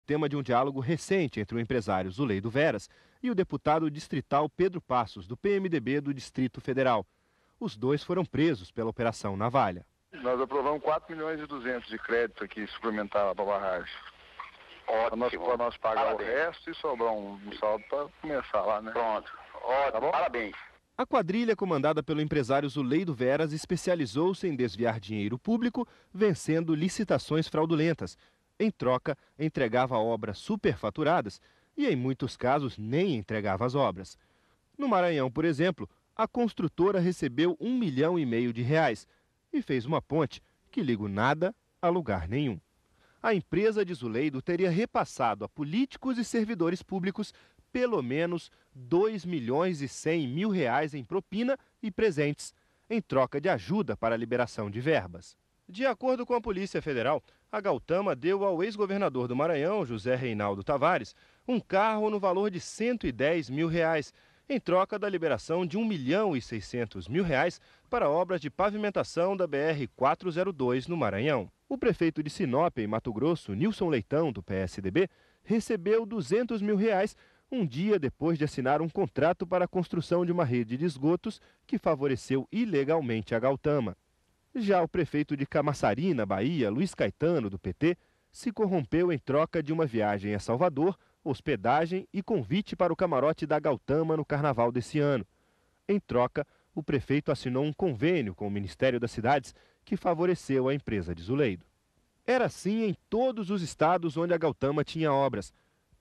Tema de um diálogo recente entre o empresário Zuleiro Veras e o deputado distrital Pedro Passos, do PMDB do Distrito Federal. Os dois foram presos pela Operação Navalha. Nós aprovamos 4.200.000 de crédito aqui suplementar para a barragem. Ótimo. Para nós pagar Parabéns. o resto e sobrar um saldo para começar lá, né? Pronto. Ótimo. Tá bom? Parabéns. A quadrilha, comandada pelo empresário Zuleiro Veras, especializou-se em desviar dinheiro público, vencendo licitações fraudulentas. Em troca, entregava obras superfaturadas e, em muitos casos, nem entregava as obras. No Maranhão, por exemplo, a construtora recebeu R$ 1,5 milhão e fez uma ponte que liga o nada a lugar nenhum. A empresa de Zuleiro teria repassado a políticos e servidores públicos pelo menos R$ 2.100.000 em propina e presentes, em troca de ajuda para a liberação de verbas. De acordo com a Polícia Federal, a Galtama deu ao ex-governador do Maranhão, José Reinaldo Tavares, um carro no valor de R$ 110 mil, em troca da liberação de R$ 1.600.000 para obras de pavimentação da BR-402 no Maranhão. O prefeito de Sinop, em Mato Grosso, Nilson Leitão, do PSDB, recebeu R$ 200 mil um dia depois de assinar um contrato para a construção de uma rede de esgotos que favoreceu ilegalmente a Galtama. Já o prefeito de Camaçari, na Bahia, Luiz Caetano, do PT, se corrompeu em troca de uma viagem a Salvador, hospedagem e convite para o camarote da Galtama no carnaval desse ano. Em troca, o prefeito assinou um convênio com o Ministério das Cidades que favoreceu a empresa de Zuleiro. Era assim em todos os estados onde a Galtama tinha obras.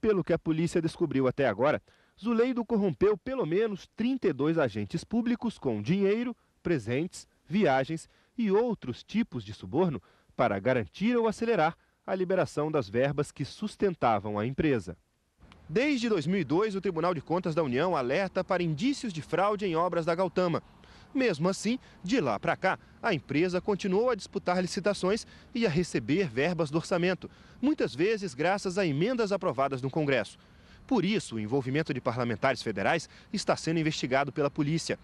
Pelo que a polícia descobriu até agora, Zuleiro corrompeu pelo menos 32 agentes públicos com dinheiro, presentes, viagens e outros tipos de suborno para garantir ou acelerar a liberação das verbas que sustentavam a empresa. Desde 2002, o Tribunal de Contas da União alerta para indícios de fraude em obras da Galtama. Mesmo assim, de lá para cá, a empresa continuou a disputar licitações e a receber verbas do orçamento, muitas vezes graças a emendas aprovadas no Congresso. Por isso, o envolvimento de parlamentares federais está sendo investigado pela polícia.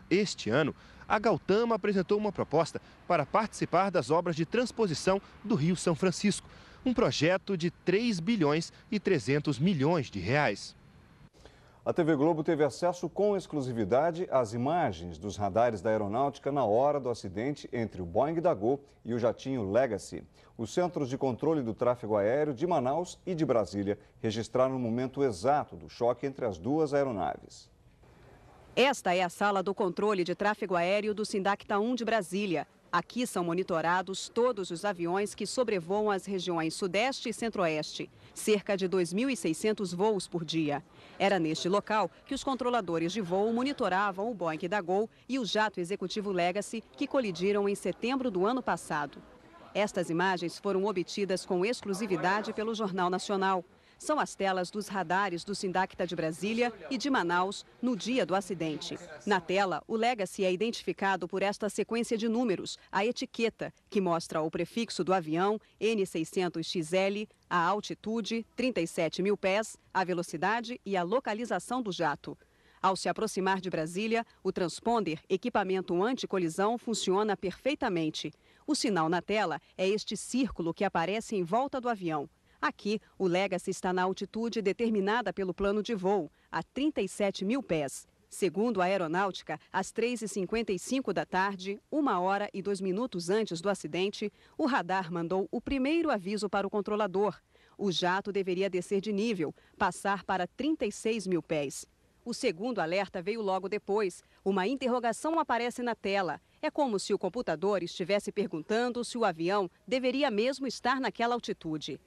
Este ano, a Galtama apresentou uma proposta para participar das obras de transposição do Rio São Francisco, um projeto de 3 bilhões e 300 milhões de reais. A TV Globo teve acesso com exclusividade às imagens dos radares da aeronáutica na hora do acidente entre o Boeing da Gol e o jatinho Legacy. Os centros de controle do tráfego aéreo de Manaus e de Brasília registraram o momento exato do choque entre as duas aeronaves. Esta é a sala do controle de tráfego aéreo do Sindacta 1 de Brasília. Aqui são monitorados todos os aviões que sobrevoam as regiões Sudeste e Centro-Oeste, cerca de 2.600 voos por dia. Era neste local que os controladores de voo monitoravam o Boeing da Gol e o jato executivo Legacy, que colidiram em setembro do ano passado. Estas imagens foram obtidas com exclusividade pelo Jornal Nacional. São as telas dos radares do Sindacta de Brasília e de Manaus no dia do acidente. Na tela, o Legacy é identificado por esta sequência de números, a etiqueta, que mostra o prefixo do avião, N600XL, a altitude, 37 mil pés, a velocidade e a localização do jato. Ao se aproximar de Brasília, o transponder, equipamento anticolisão, funciona perfeitamente. O sinal na tela é este círculo que aparece em volta do avião. Aqui, o Legacy está na altitude determinada pelo plano de voo, a 37 mil pés. Segundo a aeronáutica, às 3h55 da tarde, 1h02 antes do acidente, o radar mandou o primeiro aviso para o controlador. O jato deveria descer de nível, passar para 36 mil pés. O segundo alerta veio logo depois. Uma interrogação aparece na tela. É como se o computador estivesse perguntando se o avião deveria mesmo estar naquela altitude.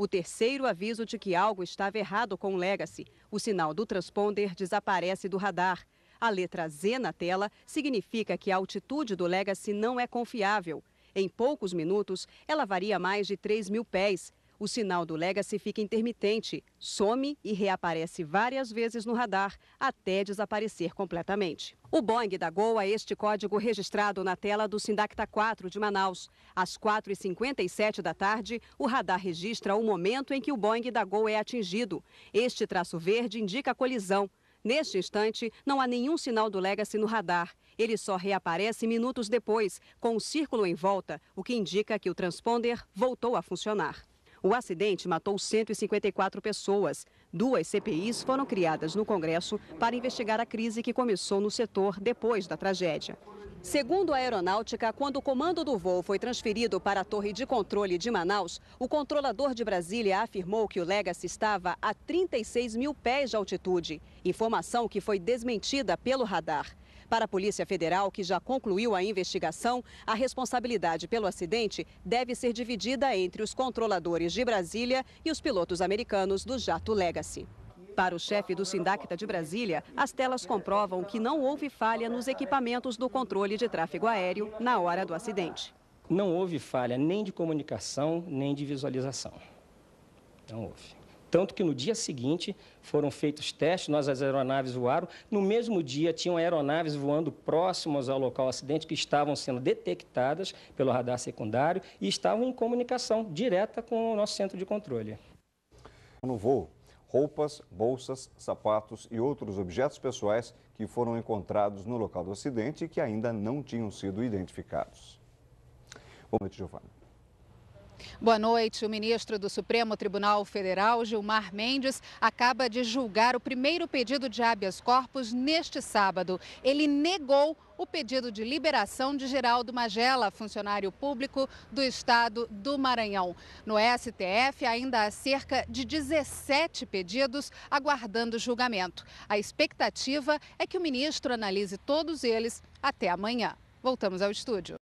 O terceiro aviso de que algo estava errado com o Legacy. O sinal do transponder desaparece do radar. A letra Z na tela significa que a altitude do Legacy não é confiável. Em poucos minutos, ela varia mais de 3 mil pés. O sinal do Legacy fica intermitente, some e reaparece várias vezes no radar, até desaparecer completamente. O Boeing da Gol é este código registrado na tela do Sindacta 4 de Manaus. Às 4h57 da tarde, o radar registra o momento em que o Boeing da Gol é atingido. Este traço verde indica a colisão. Neste instante, não há nenhum sinal do Legacy no radar. Ele só reaparece minutos depois, com um círculo em volta, o que indica que o transponder voltou a funcionar. O acidente matou 154 pessoas. 2 CPIs foram criadas no Congresso para investigar a crise que começou no setor depois da tragédia. Segundo a Aeronáutica, quando o comando do voo foi transferido para a torre de controle de Manaus, o controlador de Brasília afirmou que o Legacy estava a 36 mil pés de altitude, informação que foi desmentida pelo radar. Para a Polícia Federal, que já concluiu a investigação, a responsabilidade pelo acidente deve ser dividida entre os controladores de Brasília e os pilotos americanos do jato Legacy. Para o chefe do Sindacta de Brasília, as telas comprovam que não houve falha nos equipamentos do controle de tráfego aéreo na hora do acidente. Não houve falha nem de comunicação, nem de visualização. Não houve. Tanto que no dia seguinte foram feitos testes, as aeronaves voaram. No mesmo dia tinham aeronaves voando próximas ao local do acidente que estavam sendo detectadas pelo radar secundário e estavam em comunicação direta com o nosso centro de controle. No voo, roupas, bolsas, sapatos e outros objetos pessoais que foram encontrados no local do acidente e que ainda não tinham sido identificados. Boa noite, Giovana. Boa noite. O ministro do Supremo Tribunal Federal, Gilmar Mendes, acaba de julgar o primeiro pedido de habeas corpus neste sábado. Ele negou o pedido de liberação de Geraldo Magela, funcionário público do estado do Maranhão. No STF, ainda há cerca de 17 pedidos aguardando julgamento. A expectativa é que o ministro analise todos eles até amanhã. Voltamos ao estúdio.